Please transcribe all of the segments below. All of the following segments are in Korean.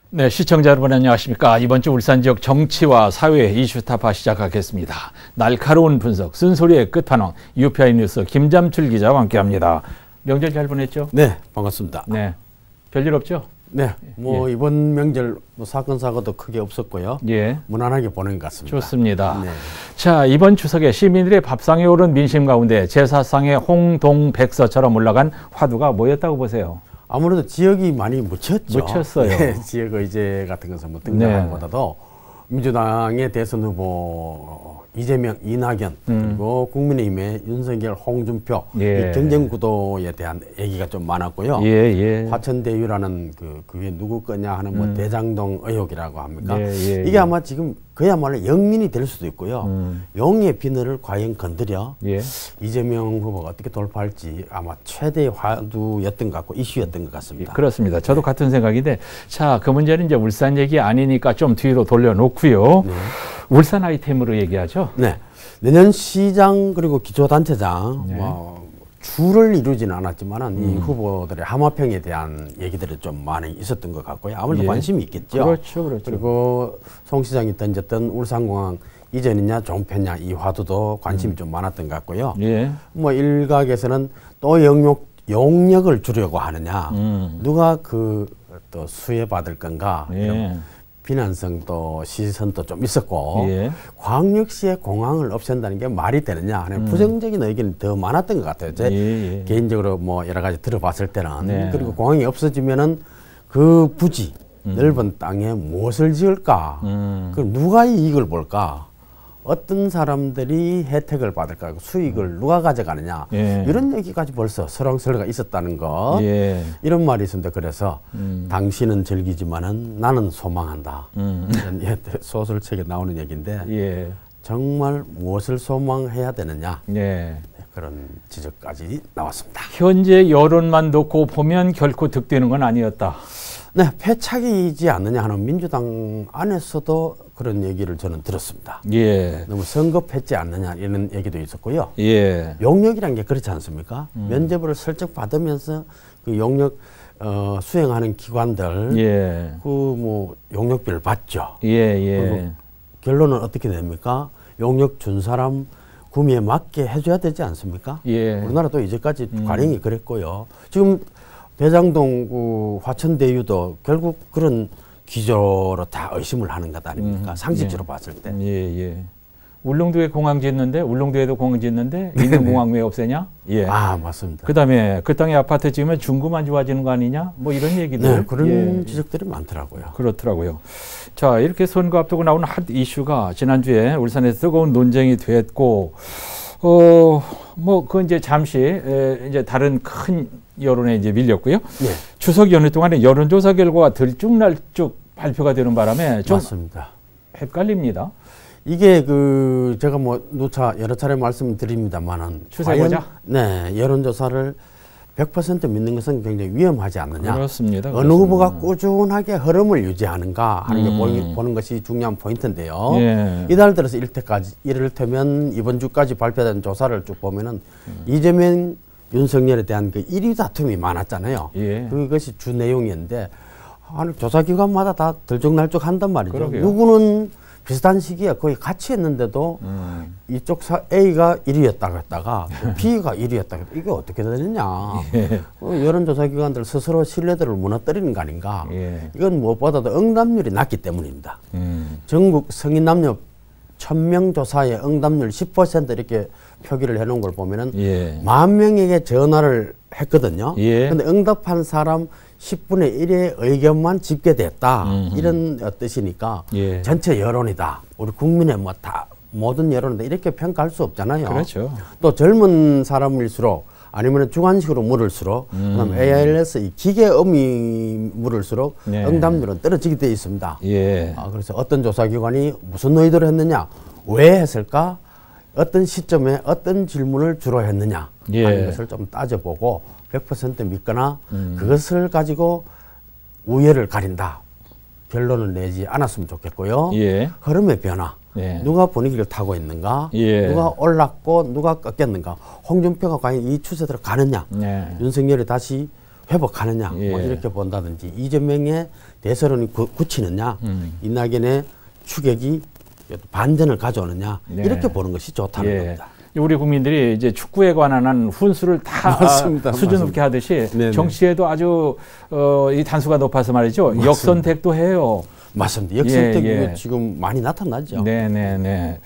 네, 시청자 여러분 안녕하십니까. 이번 주 울산 지역 정치와 사회 이슈타파 시작하겠습니다. 날카로운 분석, 쓴소리의 끝판왕, UPI 뉴스 김잠출 기자와 함께합니다. 명절 잘 보냈죠? 네, 반갑습니다. 네, 별일 없죠? 네, 뭐 이번 명절 뭐 사건 사고도 크게 없었고요. 예, 무난하게 보낸 것 같습니다. 좋습니다. 네. 자, 이번 추석에 시민들의 밥상에 오른 민심 가운데 제사상의 홍동백서처럼 올라간 화두가 뭐였다고 보세요? 아무래도 지역이 많이 묻혔죠. 묻혔어요. 네, 지역 의제 같은 것은 뭐 등장한 것보다도 민주당의 대선 후보 이재명, 이낙연 그리고 국민의힘의 윤석열, 홍준표 이 경쟁 구도에 대한 얘기가 좀 많았고요. 화천대유라는 그게 누구 거냐 하는 뭐 대장동 의혹이라고 합니까? 이게 아마 지금 그야말로 영민이 될 수도 있고요. 용의 비늘을 과연 건드려 이재명 후보가 어떻게 돌파할지 아마 최대의 화두였던 것 같고 이슈였던 것 같습니다. 그렇습니다. 저도 같은 생각인데, 자, 그 문제는 이제 울산 얘기 아니니까 좀 뒤로 돌려놓고요. 울산 아이템으로 얘기하죠. 네, 내년 시장 그리고 기초단체장 줄을 이루지는 않았지만은 이 후보들의 하마평에 대한 얘기들이 좀 많이 있었던 것 같고요. 아무래도 관심이 있겠죠. 그렇죠. 그리고 송 시장이 던졌던 울산공항 이전이냐 종편이냐 이 화두도 관심이 좀 많았던 것 같고요. 뭐 일각에서는 또 용역을 주려고 하느냐, 누가 또 수혜받을 건가. 이런 비난성도 시선도 좀 있었고 광역시의 공항을 없앤다는 게 말이 되느냐 하는 부정적인 의견이 더 많았던 것 같아요. 제 개인적으로 뭐 여러 가지 들어봤을 때는 그리고 공항이 없어지면은 그 부지 넓은 땅에 무엇을 지을까? 그럼 누가 이익을 볼까? 어떤 사람들이 혜택을 받을까? 수익을 누가 가져가느냐? 이런 얘기까지 벌써 설왕설래가 있었다는 것. 이런 말이 있습니다. 그래서 당신은 즐기지만은 나는 소망한다. 이런 소설책에 나오는 얘기인데 정말 무엇을 소망해야 되느냐? 그런 지적까지 나왔습니다. 현재 여론만 놓고 보면 결코 득되는 건 아니었다. 네, 패착이지 않느냐 하는 민주당 안에서도 그런 얘기를 저는 들었습니다. 너무 성급했지 않느냐 이런 얘기도 있었고요. 용역이란 게 그렇지 않습니까? 면접을 슬쩍 받으면서 그 용역 수행하는 기관들 그 뭐 용역비를 받죠. 그리고 결론은 어떻게 됩니까? 용역 준 사람 구미에 맞게 해줘야 되지 않습니까? 우리나라도 이제까지 관행이 그랬고요. 지금 대장동 그 화천대유도 결국 그런 기조로 다 의심을 하는 것 아닙니까? 상식적으로 봤을 때. 울릉도에 공항 짓는데, 울릉도에도 공항 짓는데 있는 공항 왜 없애냐? 아, 맞습니다. 그다음에 그 땅에 아파트 지으면 중구만 좋아지는 거 아니냐? 뭐 이런 얘기들. 그런 지적들이 많더라고요. 그렇더라고요. 자, 이렇게 선거 앞두고 나오는 핫 이슈가 지난주에 울산에서 뜨거운 논쟁이 됐고, 뭐 그건 이제 잠시 이제 다른 큰 여론에 이제 밀렸고요. 추석 연휴 동안에 여론조사 결과가 들쭉날쭉 발표가 되는 바람에 좀 맞습니다. 헷갈립니다. 이게 제가 뭐 누차 여러 차례 말씀드립니다만은 추세보자. 여론조사를 100% 믿는 것은 굉장히 위험하지 않느냐. 그렇습니다. 어느 후보가 꾸준하게 흐름을 유지하는가 하는 게 보는 것이 중요한 포인트인데요. 이달 들어서 이를테면 이번 주까지 발표된 조사를 쭉 보면은 이재명, 윤석열에 대한 그 1위 다툼이 많았잖아요. 그것이 주 내용이었는데 조사기관마다 다 들쭉날쭉 한단 말이죠. 그러게요. 누구는 비슷한 시기에 거의 같이 했는데도 이쪽 A가 1위였다고 했다가 B가 1위였다고 했다가 이게 어떻게 되느냐. 여론조사기관들 스스로 신뢰도를 무너뜨리는 거 아닌가. 이건 무엇보다도 응답률이 낮기 때문입니다. 전국 성인 남녀 1000명 조사에 응답률 10% 이렇게 표기를 해놓은 걸 보면은 10,000명에게 전화를 했거든요. 근데 응답한 사람 10분의 1의 의견만 집계됐다. 이런 뜻이니까 전체 여론이다. 우리 국민의 뭐 다 모든 여론이다. 이렇게 평가할 수 없잖아요. 그렇죠. 또 젊은 사람일수록 아니면 주관식으로 물을수록 그다음 ALS 이 기계음이 물을수록 응답률은 떨어지게 되어 있습니다. 그래서 어떤 조사기관이 무슨 의도를 했느냐, 왜 했을까, 어떤 시점에 어떤 질문을 주로 했느냐 하는 것을 좀 따져보고 100% 믿거나 그것을 가지고 우열을 가린다. 결론을 내지 않았으면 좋겠고요. 흐름의 변화. 누가 분위기를 타고 있는가, 누가 올랐고 누가 꺾였는가, 홍준표가 과연 이 추세대로 가느냐, 윤석열이 다시 회복하느냐 뭐 이렇게 본다든지 이재명의 대세론이 굳히느냐 이낙연의 추격이 반전을 가져오느냐 이렇게 보는 것이 좋다는 겁니다. 우리 국민들이 이제 축구에 관한 훈수를 다 맞습니다. 수준 높게 하듯이 네네. 정치에도 아주 이 단수가 높아서 말이죠. 맞습니다. 역선택도 해요. 맞습니다. 역선택이 지금 많이 나타나죠. 네네네.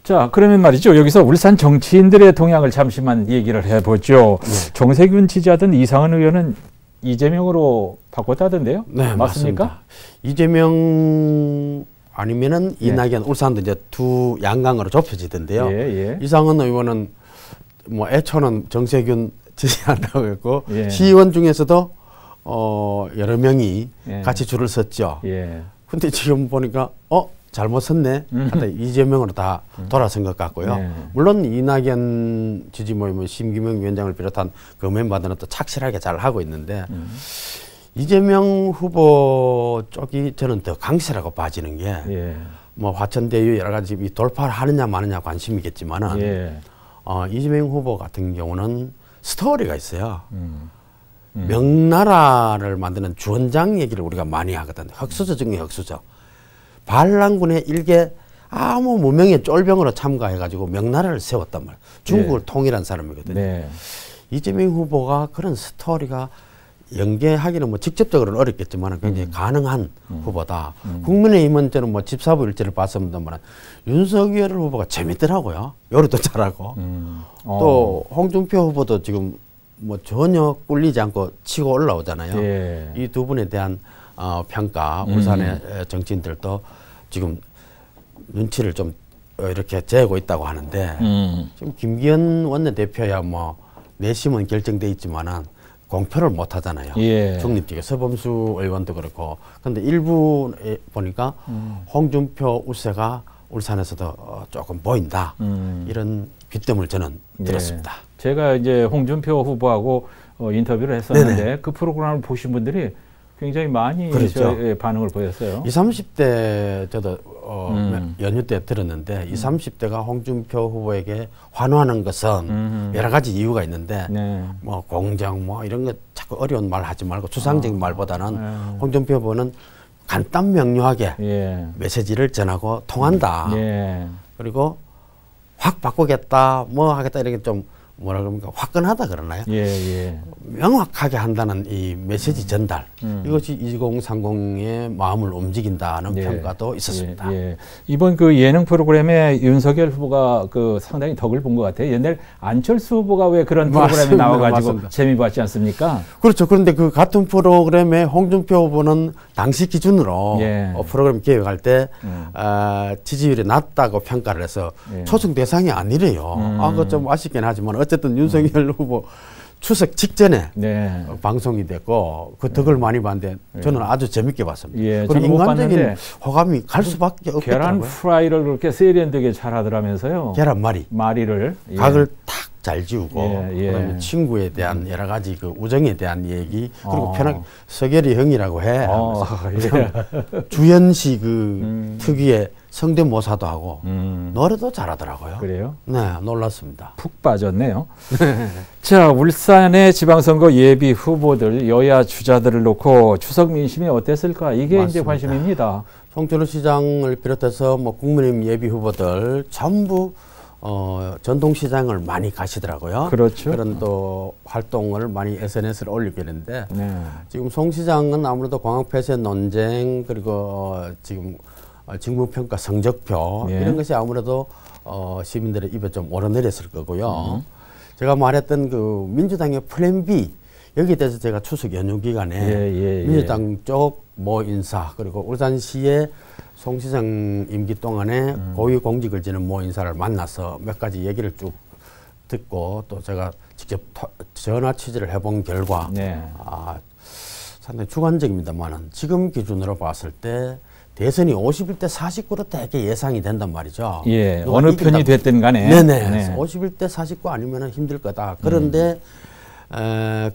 자, 그러면 말이죠. 여기서 울산 정치인들의 동향을 잠시만 얘기를 해보죠. 정세균 지지하던 이상은 의원은 이재명으로 바꿨다던데요? 네, 맞습니까? 맞습니다. 이재명 아니면은 이낙연, 울산도 이제 두 양강으로 좁혀지던데요. 이상은 의원은 뭐 애초는 정세균 지지한다고 했고 시의원 중에서도 여러 명이 같이 줄을 섰죠. 근데 지금 보니까 잘못 섰네. 하다 이재명으로 다 돌아선 것 같고요. 물론 이낙연 지지 모임은 심기명 위원장을 비롯한 그 멤버들은 또 착실하게 잘 하고 있는데 이재명 후보 쪽이 저는 더 강세라고 봐지는 게 뭐 화천대유 여러 가지 돌파를 하느냐 마느냐 관심이겠지만은 이재명 후보 같은 경우는 스토리가 있어요. 명나라를 만드는 주원장 얘기를 우리가 많이 하거든요. 흑수저 중에 흑수저. 반란군의 일개 아무 무명의 쫄병으로 참가해가지고 명나라를 세웠단 말이에요. 중국을 통일한 사람이거든요. 이재명 후보가 그런 스토리가 연계하기는 뭐 직접적으로는 어렵겠지만 굉장히 가능한 후보다. 국민의힘은 저는 뭐 집사부 일지를 봤습니다만 윤석열 후보가 재밌더라고요. 요리도 잘하고. 또 홍준표 후보도 지금 뭐 전혀 꿀리지 않고 치고 올라오잖아요. 이 두 분에 대한 평가, 울산의 정치인들도 지금 눈치를 좀 이렇게 재고 있다고 하는데 지금 김기현 원내대표야 뭐 내심은 결정돼 있지만은 공표를 못 하잖아요. 중립적인 서범수 의원도 그렇고. 그런데 일부에 보니까 홍준표 우세가 울산에서도 조금 보인다. 이런 귀뜸을 저는 들었습니다. 제가 이제 홍준표 후보하고 인터뷰를 했었는데 그 프로그램을 보신 분들이 굉장히 많이 반응을 보였어요. 20, 30대 저도 연휴 때 들었는데 20, 30대가 홍준표 후보에게 환호하는 것은 여러 가지 이유가 있는데 뭐 공정 뭐 이런 거 자꾸 어려운 말 하지 말고 추상적인 말보다는 홍준표 후보는 간단 명료하게 메시지를 전하고 통한다. 그리고 확 바꾸겠다 뭐 하겠다 이렇게 좀 뭐라 그럽니까 화끈하다 그러나요? 명확하게 한다는 이 메시지 전달 이것이 2030의 마음을 움직인다는 평가도 있었습니다. 이번 그 예능 프로그램에 윤석열 후보가 그 상당히 덕을 본 것 같아요. 옛날 안철수 후보가 왜 그런 프로그램에 나와가지고 재미 봤지 않습니까? 그렇죠. 그런데 그 같은 프로그램에 홍준표 후보는 당시 기준으로 프로그램 기획할 때 지지율이 낮다고 평가를 해서 초청 대상이 아니래요. 그거 좀 아쉽긴 하지만 어쨌든 윤석열 후보 추석 직전에 방송이 됐고 그 덕을 많이 봤는데 저는 아주 재밌게 봤습니다. 그리고 인간적인 호감이 갈 수밖에 없더라고요. 계란 프라이를 그렇게 세련되게 잘 하더라면서요. 계란말이를 각을 탁 잘 지우고 그다음에 친구에 대한 여러 가지 그 우정에 대한 얘기 그리고 편하게 서결이 형이라고 해. 주연씨 그 특유의 성대모사도 하고 노래도 잘하더라고요. 그래요? 네, 놀랐습니다. 푹 빠졌네요. 자, 울산의 지방선거 예비 후보들 여야 주자들을 놓고 추석 민심이 어땠을까? 이게 맞습니다. 이제 관심입니다. 송철호 시장을 비롯해서 뭐 국민의힘 예비 후보들 전부 전통시장을 많이 가시더라고요. 그렇죠. 그런 또 활동을 많이 SNS를 올리고 있는데 지금 송 시장은 아무래도 공항 폐쇄 논쟁 그리고 지금 직무평가 성적표 이런 것이 아무래도 시민들의 입에 좀 오르내렸을 거고요. 제가 말했던 그 민주당의 플랜 B 여기에 대해서 제가 추석 연휴 기간에 민주당 쪽 모 인사 그리고 울산시의 송 시장 임기 동안에 고위 공직을 지는 모 인사를 만나서 몇 가지 얘기를 쭉 듣고 또 제가 직접 전화 취재를 해본 결과 상당히 주관적입니다만은 지금 기준으로 봤을 때 대선이 51대 49로 되게 예상이 된단 말이죠. 어느 편이 됐든 간에. 51대 49 아니면 힘들 거다. 그런데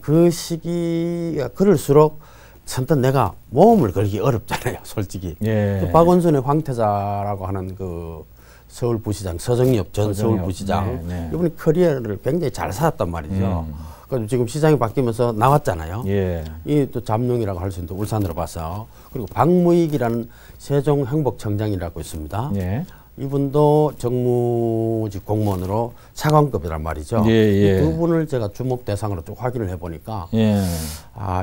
그 시기가 그럴수록 선뜻 내가 모험을 걸기 어렵잖아요, 솔직히. 그 박원순의 황태자라고 하는 그 서울부시장, 서정엽 전 서울부시장. 이분이 커리어를 굉장히 잘 살았단 말이죠. 그러니까 지금 시장이 바뀌면서 나왔잖아요. 예. 이 또 잠룡이라고 할 수 있는데 울산으로 봐서. 그리고 박무익이라는 세종행복청장이라고 있습니다. 예. 이분도 정무직 공무원으로 차관급이란 말이죠. 예, 예. 이 두 분을 제가 주목 대상으로 쭉 확인을 해보니까 예.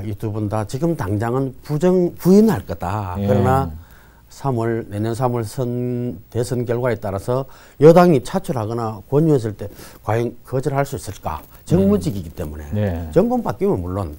이 두 분 다 지금 당장은 부인할 거다. 예. 그러나 내년 3월 대선 결과에 따라서 여당이 차출하거나 권유했을 때 과연 거절할 수 있을까? 정무직이기 때문에 네. 정권 바뀌면 물론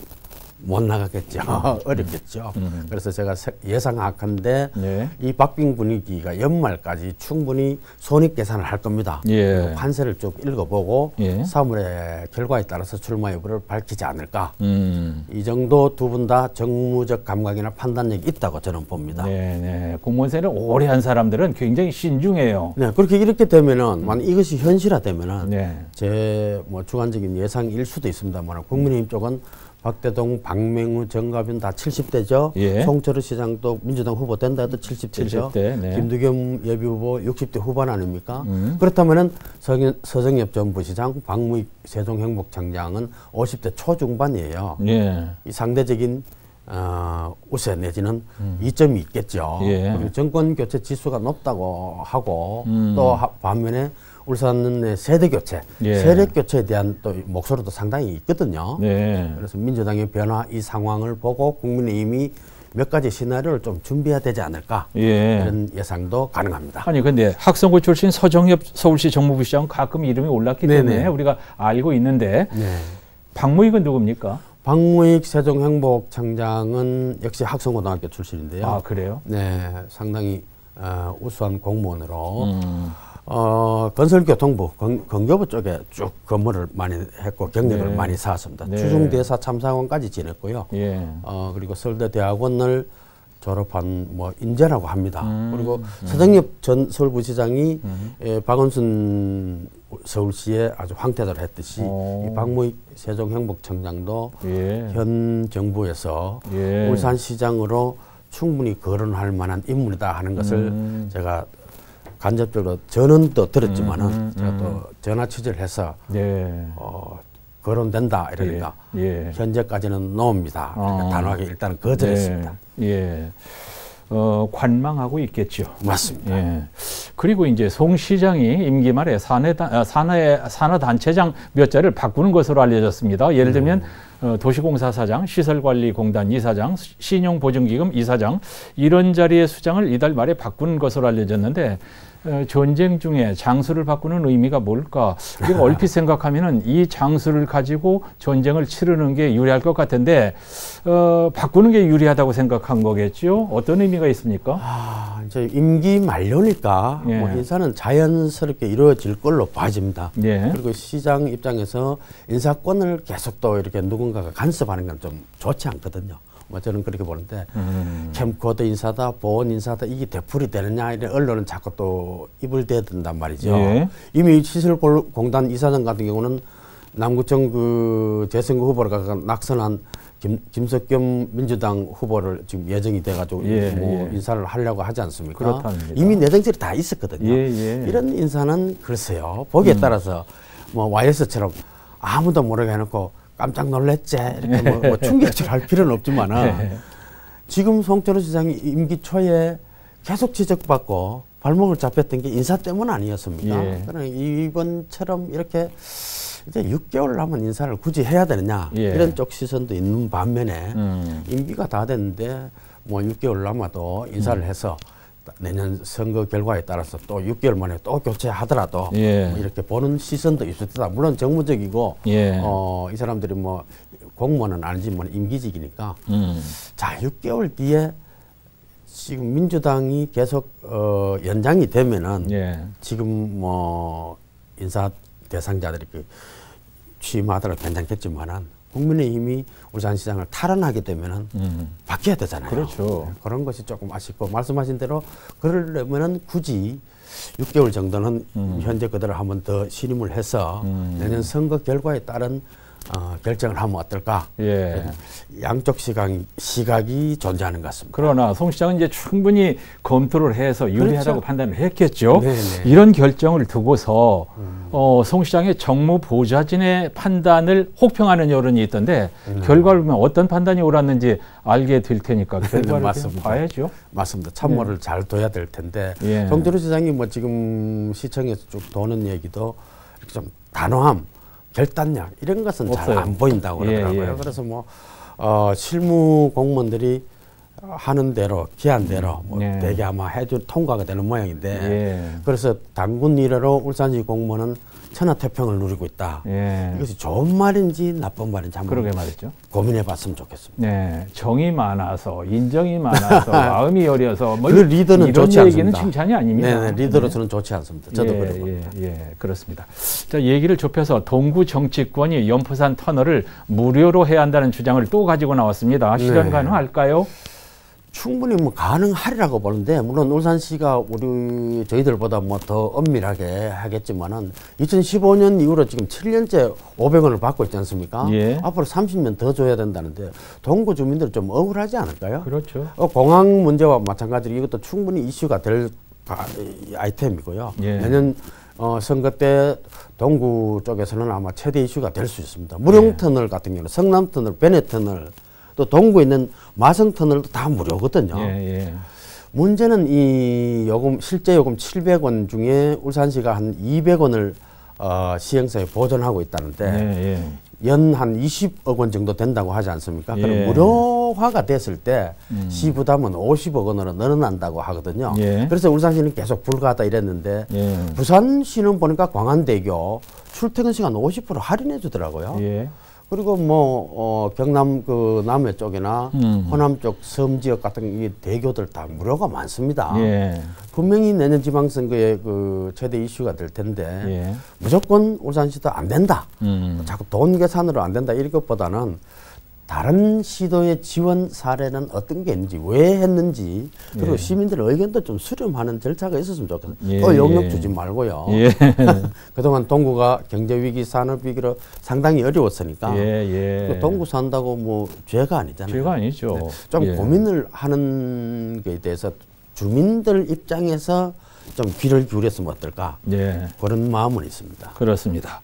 못 나가겠죠. 어렵겠죠. 그래서 제가 예상하건대 네. 이 박빙 분위기가 연말까지 충분히 손익 계산을 할 겁니다. 예. 판세를 쭉 읽어보고 예. 3월의 결과에 따라서 출마 여부를 밝히지 않을까. 이 정도 두 분 다 정무적 감각이나 판단력이 있다고 저는 봅니다. 네, 네. 공무원생활을 오래 한 사람들은 굉장히 신중해요. 네, 그렇게 이렇게 되면은 만약 이것이 현실화되면은 네. 제 뭐 주관적인 예상일 수도 있습니다만 국민의힘 쪽은 박대동, 박맹우, 정가빈 다 70대죠. 예. 송철호 시장도 민주당 후보 된다 해도 70대죠. 70대, 네. 김두겸 예비후보 60대 후반 아닙니까? 그렇다면은 서정엽 전 부시장, 박무익 세종행복청장은 50대 초중반이에요. 예. 이 상대적인 우세 내지는 이점이 있겠죠. 예. 그리고 정권 교체 지수가 높다고 하고 또 반면에 울산의 세대 교체, 예. 세력 교체에 대한 또 목소리도 상당히 있거든요. 네. 그래서 민주당의 변화 이 상황을 보고 국민의힘이 몇 가지 시나리오를 좀 준비해야 되지 않을까 예. 이런 예상도 가능합니다. 아니 근데 학생부 출신 서정엽 서울시 정무부시장 가끔 이름이 올랐기 때문에 네네. 우리가 알고 있는데 네. 박무익은 누굽니까? 박무익 세종행복청장은 역시 학성고등학교 출신인데요. 아 그래요? 네, 상당히 우수한 공무원으로 건설교통부, 건교부 쪽에 쭉 근무를 많이 했고 경력을 네. 많이 쌓았습니다. 네. 주중대사 참사관까지 지냈고요. 예. 그리고 서울대 대학원을 졸업한 인재라고 합니다. 그리고 서정엽 전 서울부시장이 박원순 서울시에 아주 황태자를 했듯이 이 박무익 세종행복청장도 예. 현 정부에서 예. 울산시장으로 충분히 거론할 만한 인물이다 하는 것을 제가 간접적으로 전언도 들었지만은 제가 또 전화 취재를 해서 네. 거론된다 이러니까 예. 현재까지는 노입니다. 그러니까 단호하게 일단은 거절했습니다. 네. 예. 관망하고 있겠죠. 맞습니다. 예. 그리고 이제 송 시장이 임기 말에 산하단체장 몇 자를 바꾸는 것으로 알려졌습니다. 예를 들면 도시공사사장, 시설관리공단 이사장, 신용보증기금 이사장 이런 자리의 수장을 이달 말에 바꾸는 것으로 알려졌는데 전쟁 중에 장수를 바꾸는 의미가 뭘까? 우리가 얼핏 생각하면은 이 장수를 가지고 전쟁을 치르는 게 유리할 것 같은데 바꾸는 게 유리하다고 생각한 거겠죠? 어떤 의미가 있습니까? 이제 임기 만료니까 예. 인사는 자연스럽게 이루어질 걸로 봐집니다. 예. 그리고 시장 입장에서 인사권을 계속 또 이렇게 누군가가 간섭하는 건 좀 좋지 않거든요. 저는 그렇게 보는데 캠코더 인사다, 보건 인사다 이게 되풀이 되느냐 이런 언론은 자꾸 또 입을 대든단 말이죠. 예. 이미 시설공단 이사장 같은 경우는 남구청 그 재선거 후보가 낙선한 김석겸 민주당 후보를 지금 예정이 돼가지고 인사를 하려고 하지 않습니까? 그렇답니다. 이미 내정질이 다 있었거든요. 이런 인사는 글쎄요. 보기에 따라서 YS처럼 아무도 모르게 해놓고 깜짝 놀랬지 이렇게 충격적으로 할 필요는 없지만은 지금 송철호 시장이 임기 초에 계속 지적받고 발목을 잡혔던 게 인사 때문 아니었습니까? 예. 그러나 이번처럼 이렇게 이제 6개월 남은 인사를 굳이 해야 되느냐 이런 쪽 시선도 있는 반면에 임기가 다 됐는데 6개월 남아도 인사를 해서 내년 선거 결과에 따라서 또 6개월 만에 또 교체하더라도 이렇게 보는 시선도 있을 테다. 물론 정무적이고 이 사람들이 공무원은 아니지만 임기직이니까 자 6개월 뒤에 지금 민주당이 계속 연장이 되면은 지금 인사 대상자들이 취임하더라도 괜찮겠지만은 국민의힘이 울산시장을 탈환하게 되면은 바뀌어야 되잖아요. 그렇죠. 그런 것이 조금 아쉽고 말씀하신 대로 그러려면은 굳이 6개월 정도는 현재 그대로 한번 더 신임을 해서 내년 선거 결과에 따른 결정을 하면 어떨까? 예. 양쪽 시각이 존재하는 것 같습니다. 그러나 송 시장은 이제 충분히 검토를 해서 유리하다고 그렇죠. 판단을 했겠죠. 네네. 이런 결정을 두고서 송 시장의 정무 보좌진의 판단을 혹평하는 여론이 있던데 결과를 보면 어떤 판단이 옳았는지 알게 될 테니까 결과를 봐야죠. 맞습니다. 참모를 잘 둬야 될 텐데 예. 정준호 시장이 뭐 지금 시청에서 쭉 도는 얘기도 이렇게 좀 단호함, 결단력 이런 것은 잘 안 보인다고 그러더라고요. 예, 예. 그래서 뭐 실무 공무원들이 하는 대로 기한 대로 뭐 예. 대개 아마 통과가 되는 모양인데 예. 그래서 당군 이래로 울산시 공무원은 천하태평을 누리고 있다. 예. 이것이 좋은 말인지 나쁜 말인지 한번 그러게 말이죠. 고민해봤으면 좋겠습니다. 네, 정이 많아서 인정이 많아서 마음이 여려서 뭐 그 리더는 이런 좋지 얘기는 않습니다. 칭찬이 아닙니다. 네, 리더로서는 좋지 않습니다. 저도 그러고. 그렇습니다. 자, 얘기를 좁혀서 동구 정치권이 연포산 터널을 무료로 해야 한다는 주장을 또 가지고 나왔습니다. 실현 가능할까요? 충분히 뭐 가능하리라고 보는데 물론 울산시가 저희들보다 뭐 더 엄밀하게 하겠지만은 2015년 이후로 지금 7년째 500원을 받고 있지 않습니까? 예. 앞으로 30년 더 줘야 된다는데 동구 주민들 좀 억울하지 않을까요? 그렇죠. 공항 문제와 마찬가지로 이것도 충분히 이슈가 될 아이템이고요. 예. 내년 선거 때 동구 쪽에서는 아마 최대 이슈가 될 수 있습니다. 무령터널 같은 경우는 성남터널, 베네터널 또 동구에 있는 마성터널도 다 무료거든요. 문제는 이 요금 실제 요금 700원 중에 울산시가 한 200원을 시행사에 보존하고 있다는데 연 한 20억 원 정도 된다고 하지 않습니까? 그럼 무료화가 됐을 때 시 부담은 50억 원으로 늘어난다고 하거든요. 그래서 울산시는 계속 불가하다 이랬는데 부산시는 보니까 광안대교 출퇴근 시간 50% 할인해 주더라고요. 그리고 뭐 경남 그 남해 쪽이나 호남 쪽 섬 지역 같은 이 대교들 다 무료가 많습니다. 분명히 내년 지방선거에 그 최대 이슈가 될 텐데 무조건 울산시도 안 된다. 자꾸 돈 계산으로 안 된다 이것보다는 다른 시도의 지원 사례는 어떤 게 있는지 왜 했는지 그리고 시민들의 의견도 좀 수렴하는 절차가 있었으면 좋겠어요. 또 용역 주지 말고요. 그동안 동구가 경제위기 산업위기로 상당히 어려웠으니까 동구 산다고 뭐 죄가 아니잖아요. 죄가 아니죠. 좀 고민을 하는 것에 대해서 주민들 입장에서 좀 귀를 기울였으면 어떨까 그런 마음은 있습니다. 그렇습니다.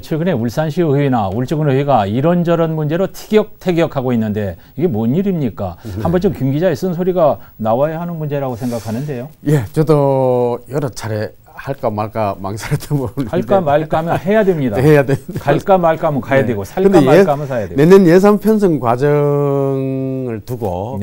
최근에 울산시 의회나 울주군의회가 이런저런 문제로 티격태격하고 있는데 이게 뭔 일입니까? 한 번쯤 김 기자의 쓴소리가 나와야 하는 문제라고 생각하는데요. 예, 저도 여러 차례 할까 말까 망설였던 부분인데 할까 말까 하면 해야 됩니다. 해야 돼. 갈까 말까 하면 가야 되고 살까 말까 하면 사야 되고. 내년 예산 편성 과정을 두고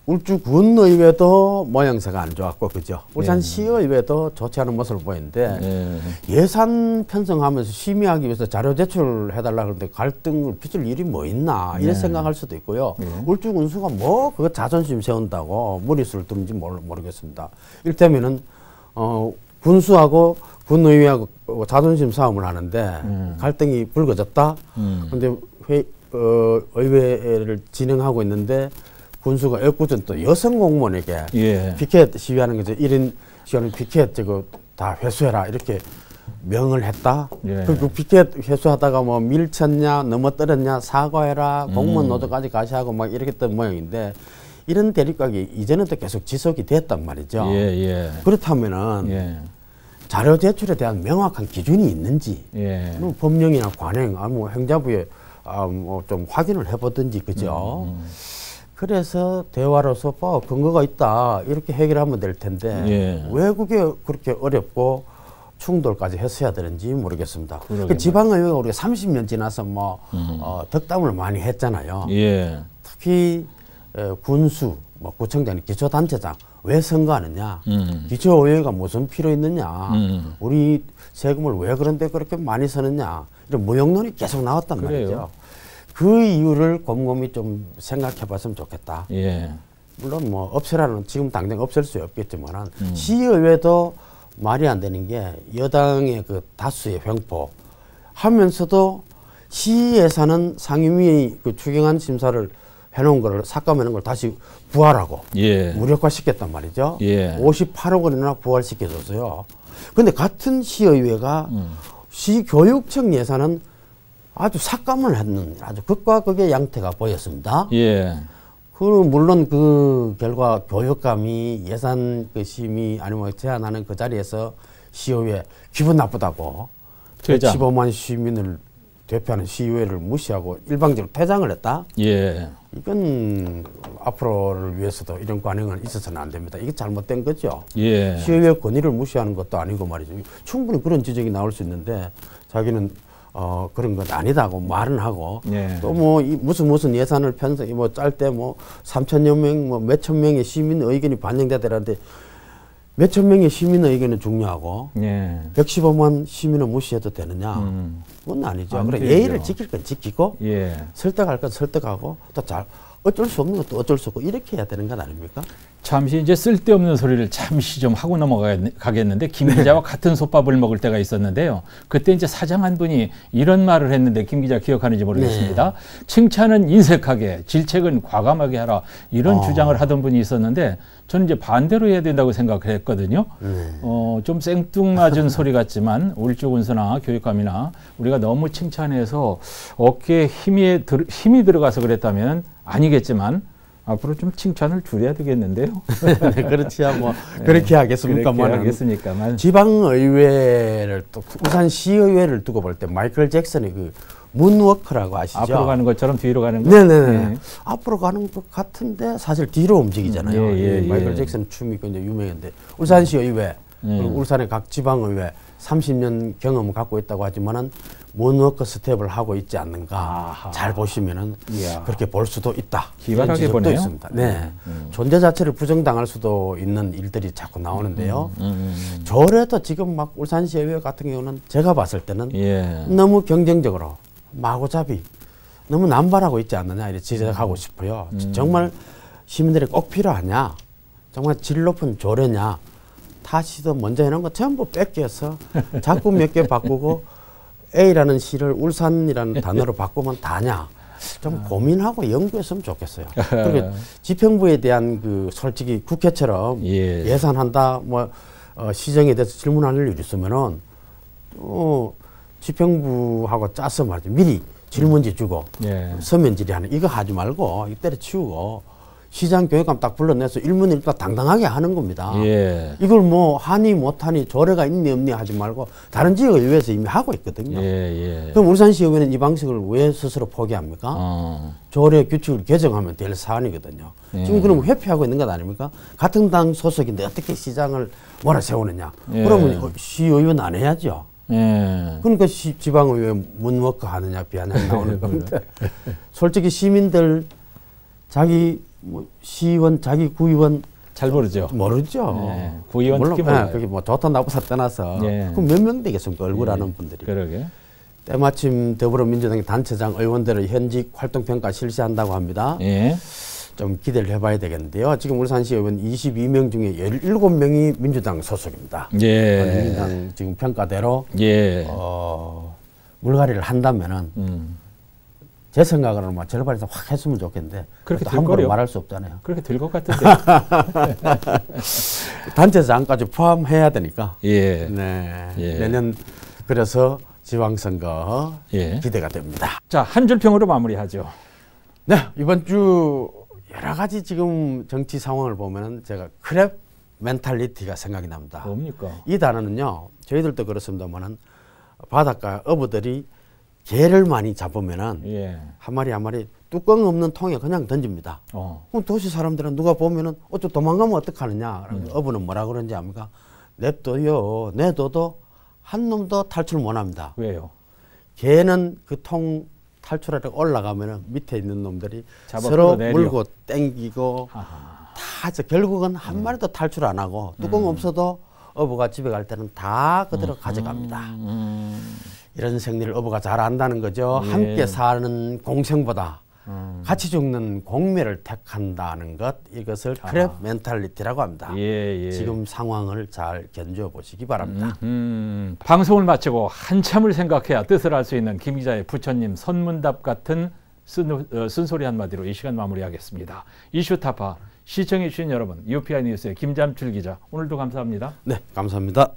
울주군의회도 모양새가 안 좋았고 그죠. 울산시의회도 좋지 않은 모습을 보이는데 예산 편성하면서 심의하기 위해서 자료 제출해달라 그러는데 갈등을 빚을 일이 뭐 있나 이런 생각할 수도 있고요. 울주군수가 뭐 그거 자존심 세운다고 무리수를 두는지 모르겠습니다. 이를테면은 군수하고 군의회하고 자존심 싸움을 하는데 갈등이 불거졌다. 그런데 의회를 진행하고 있는데 군수가 애꿎은 또 여성 공무원에게 피켓 시위하는 거죠. 1인 시위하는 피켓 저거 다 회수해라 이렇게 명을 했다. 그 피켓 회수하다가 뭐 밀쳤냐 넘어뜨렸냐 사과해라 공무원 노조까지 가시하고 막 이렇게 했던 모양인데 이런 대립각이 이제는 또 계속 지속이 됐단 말이죠. 그렇다면은 자료 제출에 대한 명확한 기준이 있는지 법령이나 관행 뭐 행자부에 뭐 좀 확인을 해보든지 그죠. 그래서 대화로서 근거가 있다 이렇게 해결하면 될 텐데 왜 그게 그렇게 어렵고 충돌까지 했어야 되는지 모르겠습니다. 그 지방의회가 우리가 30년 지나서 뭐 덕담을 많이 했잖아요. 특히 군수, 뭐 구청장, 기초단체장 왜 선거하느냐, 기초의회가 무슨 필요 있느냐, 우리 세금을 왜 그런데 그렇게 많이 쓰느냐 이런 무용론이 계속 나왔단 말이죠. 그 이유를 곰곰이 좀 생각해봤으면 좋겠다. 물론 뭐 없애라는 지금 당장 없앨 수 없겠지만 시의회도 말이 안 되는 게 여당의 그 다수의 횡포 하면서도 시 예산은 상임위 그 추경안 심사를 해놓은 거를 삭감해놓은 걸 다시 부활하고 무력화시켰단 말이죠. 58억 원이나 부활시켜줬어요. 근데 같은 시의회가 시교육청 예산은 아주 삭감을 했는 아주 극과 극의 양태가 보였습니다. 예. 물론 그 결과 교육감이 예산 그 심의 아니면 제안하는 그 자리에서 시의회 기분 나쁘다고 115만 시민을 대표하는 시의회를 무시하고 일방적으로 퇴장을 했다. 예. 이건 앞으로를 위해서도 이런 관행은 있어서는 안 됩니다. 이게 잘못된 거죠. 예. 시의회 권위를 무시하는 것도 아니고 말이죠. 충분히 그런 지적이 나올 수 있는데 자기는 그런 건 아니다고 말은 하고 예. 또 뭐 무슨 예산을 편성 뭐 짤 때 뭐 3천여 명 뭐 몇천 명의 시민 의견이 반영되더라는데 몇천 명의 시민 의견은 중요하고 예. 115만 시민을 무시해도 되느냐? 그건 아니죠. 그래 예의를 지킬 건 지키고 예. 설득할 건 설득하고 또 잘 어쩔 수 없는 것도 어쩔 수 없고 이렇게 해야 되는 건 아닙니까? 잠시 이제 쓸데없는 소리를 잠시 좀 하고 넘어가겠는데 김 기자와 같은 솥밥을 먹을 때가 있었는데요. 그때 이제 사장 한 분이 이런 말을 했는데 김 기자 기억하는지 모르겠습니다. 네. 칭찬은 인색하게, 질책은 과감하게 하라 이런 주장을 하던 분이 있었는데 저는 이제 반대로 해야 된다고 생각을 했거든요. 좀 생뚱맞은 소리 같지만 울주군수나 교육감이나 우리가 너무 칭찬해서 어깨에 힘이 들어가서 그랬다면 아니겠지만 앞으로 좀 칭찬을 줄여야 되겠는데요. 네, 그렇지야 뭐 그렇게 하겠습니까만 지방의회를 또 울산시의회를 두고 볼 때 마이클 잭슨의 그 문워크라고 아시죠? 앞으로 가는 것처럼 뒤로 가는 거? 네네. 네. 앞으로 가는 것 같은데 사실 뒤로 움직이잖아요. 마이클 잭슨 춤이 굉장히 유명한데 울산시의회 그리고 울산의 각 지방의회 30년 경험을 갖고 있다고 하지만은 문워크 스텝을 하고 있지 않는가. 아하. 잘 보시면은 그렇게 볼 수도 있다. 기발하게 보네요. 있습니다. 네. 존재 자체를 부정당할 수도 있는 일들이 자꾸 나오는데요. 저래도 지금 막 울산시의회 같은 경우는 제가 봤을 때는 너무 경쟁적으로 마구잡이 너무 남발하고 있지 않느냐 이렇게 지적하고 싶어요. 정말 시민들이 꼭 필요하냐? 정말 질 높은 조례냐? 다시도 먼저 해놓은 거 전부 뺏겨서 자꾸 몇 개 바꾸고 A라는 시를 울산이라는 단어로 바꾸면 다냐? 좀 고민하고 연구했으면 좋겠어요. 그리고 집행부에 대한 그 솔직히 국회처럼 예산한다 뭐 시정에 대해서 질문할 일이 있으면은 집행부하고 짜서 말이죠. 미리 질문지 주고 서면 질의하는 이거 하지 말고 때려치우고 시장 교육감 딱 불러내서 일문일답 당당하게 하는 겁니다. 이걸 뭐 하니 못하니 조례가 있니 없니 하지 말고 다른 지역의회에서 이미 하고 있거든요. 그럼 울산시의회는 이 방식을 왜 스스로 포기합니까? 조례 규칙을 개정하면 될 사안이거든요. 지금 그럼 회피하고 있는 것 아닙니까? 같은 당 소속인데 어떻게 시장을 몰아세우느냐. 그러면 시의회는 안 해야죠. 그러니까 지방의회 문워크 하느냐 비아냥 나오는 겁니다. 솔직히 시민들 자기 시의원, 자기 구의원 잘 모르죠. 구의원 특히 몰라요. 그게 뭐 좋다 나쁘다 떠나서 그럼 몇 명 되겠습니까? 얼굴 아는 분들이. 그러게. 때마침 더불어민주당 단체장 의원들의 현직 활동평가 실시한다고 합니다. 좀 기대를 해봐야 되겠는데요. 지금 울산시 의원 22명 중에 17명이 민주당 소속입니다. 민주당 지금 평가대로 물갈이를 한다면은 제 생각으로는 뭐 절반에서 확 했으면 좋겠는데 그렇게 함부로 말할 수 없잖아요. 그렇게 될 것 같은데. 단체장까지 포함해야 되니까. 내년 그래서 지방선거 기대가 됩니다. 자, 한 줄 평으로 마무리하죠. 네, 이번 주 여러 가지 지금 정치 상황을 보면은 제가 크랩 멘탈리티가 생각이 납니다. 뭡니까? 이 단어는요, 저희들도 그렇습니다만은 바닷가 어부들이 개를 많이 잡으면은 한 마리 한 마리 뚜껑 없는 통에 그냥 던집니다. 그럼 도시 사람들은 누가 보면은 어쩌 도망가면 어떡하느냐. 어부는 뭐라 그러는지 압니까? 냅둬요. 내둬도 한 놈도 탈출 못 합니다. 왜요? 개는 그 통 탈출하러 올라가면은 밑에 있는 놈들이 서로 물고 땡기고 다 해서 결국은 한 마리도 탈출 안 하고 뚜껑 없어도 어부가 집에 갈 때는 다 그대로 가져갑니다. 이런 생리를 어부가 잘 안다는 거죠. 함께 사는 공생보다 같이 죽는 공매를 택한다는 것, 이것을 크랩 멘탈리티라고 합니다. 지금 상황을 잘 견뎌 보시기 바랍니다. 방송을 마치고 한참을 생각해야 뜻을 알 수 있는 김 기자의 부처님 선문답 같은 쓴소리 한마디로 이 시간 마무리하겠습니다. 이슈 타파 시청해 주신 여러분, UPI 뉴스의 김잠출 기자, 오늘도 감사합니다. 네, 감사합니다.